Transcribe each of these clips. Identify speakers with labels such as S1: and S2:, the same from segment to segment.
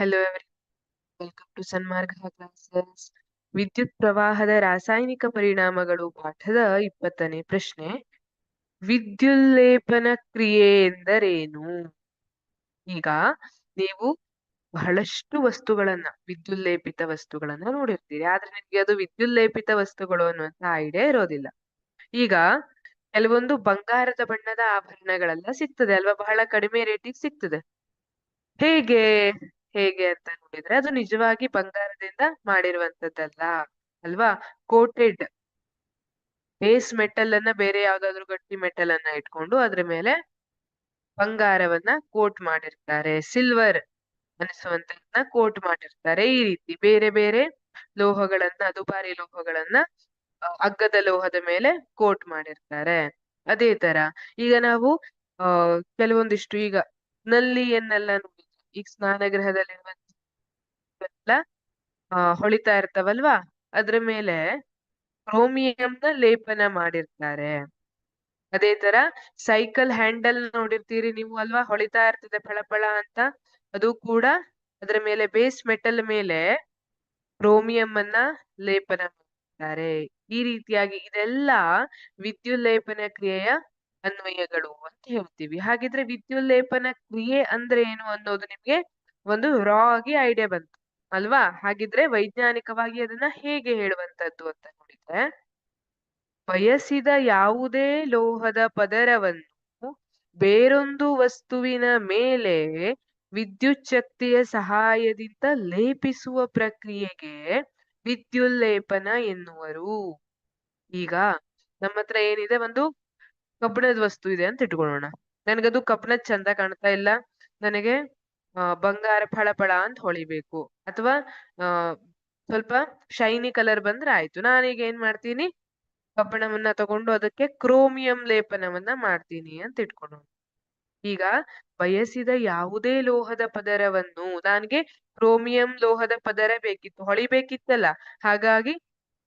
S1: Hello every, welcome to Sanmarga classes. ವಿದ್ಯುತ್ ಪ್ರವಾಹದ ರಾಸಾಯನಿಕ ಪರಿಣಾಮಗಳು ಪಾಠದ 20ನೇ ಪ್ರಶ್ನೆ. ವಿದ್ಯುಲ್ಲೇಪನ ಕ್ರಿಯೆ ಎಂದರೇನು? ಈಗ ನೀವು ಬಹಳಷ್ಟು ವಸ್ತುಗಳನ್ನ, ವಿದ್ಯುಲ್ಲೇಪಿತ ವಸ್ತುಗಳನ್ನ ನೋಡಿರ್ತೀರಿ, ಆದ್ರೆ ನಿಮ್ಗೆ ಅದು ವಿದ್ಯುಲ್ಲೇಪಿತ ವಸ್ತುಗಳು ಅನ್ನುವಂತ ಐಡಿಯಾ ಇರೋದಿಲ್ಲ. ಈಗ ಕೆಲವೊಂದು ಬಂಗಾರದ ಬಣ್ಣದ ಆಭರಣಗಳೆಲ್ಲ ಸಿಗ್ತದೆ ಅಲ್ವಾ, ಬಹಳ ಕಡಿಮೆ ರೇಟಿಗೆ ಸಿಗ್ತದೆ. ಹೇಗೆ ಹೇಗೆ ಅಂತ ನೋಡಿದ್ರೆ ಅದು ನಿಜವಾಗಿ ಬಂಗಾರದಿಂದ ಮಾಡಿರುವಂತದ್ದಲ್ಲ ಅಲ್ವಾ. ಕೋಟೆಡ್ ಬೇಸ್ ಮೆಟಲ್ ಅನ್ನ ಬೇರೆ ಯಾವ್ದಾದ್ರು ಗಟ್ಟಿ ಮೆಟಲ್ ಅನ್ನ ಇಟ್ಕೊಂಡು ಅದ್ರ ಮೇಲೆ ಬಂಗಾರವನ್ನ ಕೋಟ್ ಮಾಡಿರ್ತಾರೆ, ಸಿಲ್ವರ್ ಅನಿಸುವಂತದನ್ನ ಕೋಟ್ ಮಾಡಿರ್ತಾರೆ. ಈ ರೀತಿ ಬೇರೆ ಬೇರೆ ಲೋಹಗಳನ್ನ, ದುಬಾರಿ ಲೋಹಗಳನ್ನ ಅಗ್ಗದ ಲೋಹದ ಮೇಲೆ ಕೋಟ್ ಮಾಡಿರ್ತಾರೆ. ಅದೇ ತರ ಈಗ ನಾವು ಕೆಲವೊಂದಿಷ್ಟು ಈಗ ನಲ್ಲಿಯನ್ನೆಲ್ಲ ನೋಡಿದ್ವಿ, ಈಗ ಸ್ನಾನಗೃಹದಲ್ಲಿರುವಂತ ಹೊಳಿತಾ ಇರ್ತಾವಲ್ವಾ, ಅದ್ರ ಮೇಲೆ ಕ್ರೋಮಿಯಂನ ಲೇಪನ ಮಾಡಿರ್ತಾರೆ. ಅದೇ ತರ ಸೈಕಲ್ ಹ್ಯಾಂಡಲ್ ನೋಡಿರ್ತೀರಿ ನೀವು ಅಲ್ವಾ, ಹೊಳಿತಾ ಇರ್ತದೆ ಫಳಫಳ ಅಂತ. ಅದು ಕೂಡ ಅದ್ರ ಮೇಲೆ ಬೇಸ್ ಮೆಟಲ್ ಮೇಲೆ ಕ್ರೋಮಿಯಂ ಅನ್ನ ಲೇಪನ ಮಾಡ್ತಾರೆ. ಈ ರೀತಿಯಾಗಿ ಇದೆಲ್ಲ ವಿದ್ಯುಲ್ಲೇಪನ ಕ್ರಿಯೆಯ ಅನ್ವಯಗಳು ಅಂತ ಹೇಳ್ತೀವಿ. ಹಾಗಿದ್ರೆ ವಿದ್ಯುಲ್ಲೇಪನ ಕ್ರಿಯೆ ಅಂದ್ರೆ ಏನು ಅನ್ನೋದು ನಿಮ್ಗೆ ಒಂದು ರಾ ಆಗಿ ಐಡಿಯಾ ಬಂತು ಅಲ್ವಾ. ಹಾಗಿದ್ರೆ ವೈಜ್ಞಾನಿಕವಾಗಿ ಅದನ್ನ ಹೇಗೆ ಹೇಳುವಂತದ್ದು ಅಂತ ನೋಡಿದ್ರೆ, ಬಯಸಿದ ಯಾವುದೇ ಲೋಹದ ಪದರವನ್ನು ಬೇರೊಂದು ವಸ್ತುವಿನ ಮೇಲೆ ವಿದ್ಯುತ್ ಶಕ್ತಿಯ ಸಹಾಯದಿಂದ ಲೇಪಿಸುವ ಪ್ರಕ್ರಿಯೆಗೆ ವಿದ್ಯುಲ್ಲೇಪನ ಎನ್ನುವರು. ಈಗ ನಮ್ಮ ಹತ್ರ ಏನಿದೆ, ಒಂದು ಕಬ್ಬಿಣದ ವಸ್ತು ಇದೆ ಅಂತ ಇಟ್ಕೊಳ್ಳೋಣ. ನನಗದು ಕಬ್ಬಿಣದ ಚಂದ ಕಾಣ್ತಾ ಇಲ್ಲ, ನನಗೆ ಬಂಗಾರ ಫಳಫಳ ಅಂತ ಹೊಳಿಬೇಕು, ಅಥವಾ ಸ್ವಲ್ಪ ಶೈನಿ ಕಲರ್ ಬಂದ್ರೆ ಆಯ್ತು. ನಾನೀಗ ಏನ್ ಮಾಡ್ತೀನಿ, ಕಬ್ಬಿಣವನ್ನ ತಗೊಂಡು ಅದಕ್ಕೆ ಕ್ರೋಮಿಯಂ ಲೇಪನವನ್ನ ಮಾಡ್ತೀನಿ ಅಂತ ಇಟ್ಕೊಳ್ಳೋಣ. ಈಗ ಬಯಸಿದ ಯಾವುದೇ ಲೋಹದ ಪದರವನ್ನು, ನನಗೆ ಕ್ರೋಮಿಯಂ ಲೋಹದ ಪದರ ಬೇಕಿತ್ತು, ಹೊಳಿಬೇಕಿತ್ತಲ್ಲ, ಹಾಗಾಗಿ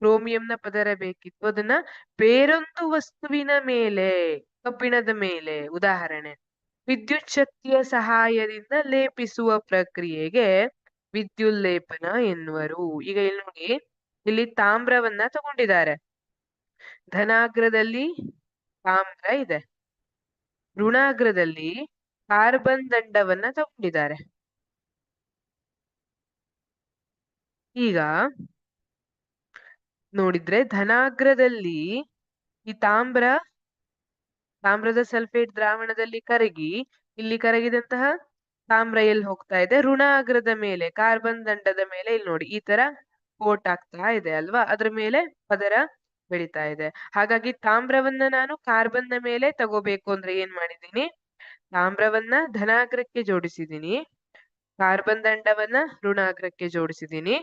S1: ಕ್ರೋಮಿಯಂನ ಪದರ ಬೇಕಿತ್ತು. ಅದನ್ನ ಬೇರೊಂದು ವಸ್ತುವಿನ ಮೇಲೆ, ಕಬ್ಬಿಣದ ಮೇಲೆ ಉದಾಹರಣೆ, ವಿದ್ಯುತ್ ಶಕ್ತಿಯ ಸಹಾಯದಿಂದ ಲೇಪಿಸುವ ಪ್ರಕ್ರಿಯೆಗೆ ವಿದ್ಯುಲ್ಲೇಪನ ಎನ್ನುವರು. ಈಗ ಇಲ್ಲಿ ನೋಡಿ, ಇಲ್ಲಿ ತಾಮ್ರವನ್ನ ತಗೊಂಡಿದ್ದಾರೆ. ಧನಾಗ್ರದಲ್ಲಿ ತಾಮ್ರ ಇದೆ, ಋಣಾಗ್ರದಲ್ಲಿ ಕಾರ್ಬನ್ ದಂಡವನ್ನ ತಗೊಂಡಿದ್ದಾರೆ. ಈಗ ನೋಡಿದ್ರೆ ಧನಾಗ್ರದಲ್ಲಿ ಈ ತಾಮ್ರದ ಸಲ್ಫೇಟ್ ದ್ರಾವಣದಲ್ಲಿ ಕರಗಿ ಇಲ್ಲಿ ಕರಗಿದಂತಹ ತಾಮ್ರ ಎಲ್ಲಿ ಹೋಗ್ತಾ ಇದೆ, ಋಣಾಗ್ರದ ಮೇಲೆ ಕಾರ್ಬನ್ ದಂಡದ ಮೇಲೆ ಇಲ್ಲಿ ನೋಡಿ ಈ ತರ ಕೋಟ್ ಆಗ್ತಾ ಇದೆ ಅಲ್ವಾ, ಅದ್ರ ಮೇಲೆ ಪದರ ಬೆಳಿತಾ ಇದೆ. ಹಾಗಾಗಿ ತಾಮ್ರವನ್ನ ನಾನು ಕಾರ್ಬನ್ನ ಮೇಲೆ ತಗೋಬೇಕು ಅಂದ್ರೆ ಏನ್ ಮಾಡಿದೀನಿ, ತಾಮ್ರವನ್ನ ಧನಾಗ್ರಕ್ಕೆ ಜೋಡಿಸಿದೀನಿ, ಕಾರ್ಬನ್ ದಂಡವನ್ನ ಋಣಾಗ್ರಕ್ಕೆ ಜೋಡಿಸಿದೀನಿ.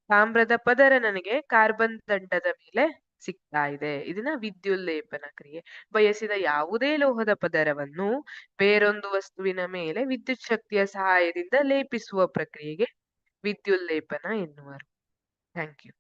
S1: ತಾಮ್ರದ ಪದರ ನನಗೆ ಕಾರ್ಬನ್ ದಂಡದ ಮೇಲೆ ಸಿಗ್ತಾ ಇದೆ. ಇದನ್ನ ವಿದ್ಯುಲ್ಲೇಪನ ಕ್ರಿಯೆ. ಬಯಸಿದ ಯಾವುದೇ ಲೋಹದ ಪದರವನ್ನು ಬೇರೊಂದು ವಸ್ತುವಿನ ಮೇಲೆ ವಿದ್ಯುತ್ ಶಕ್ತಿಯ ಸಹಾಯದಿಂದ ಲೇಪಿಸುವ ಪ್ರಕ್ರಿಯೆಗೆ ವಿದ್ಯುಲ್ಲೇಪನ ಎನ್ನುವರು. Thank you.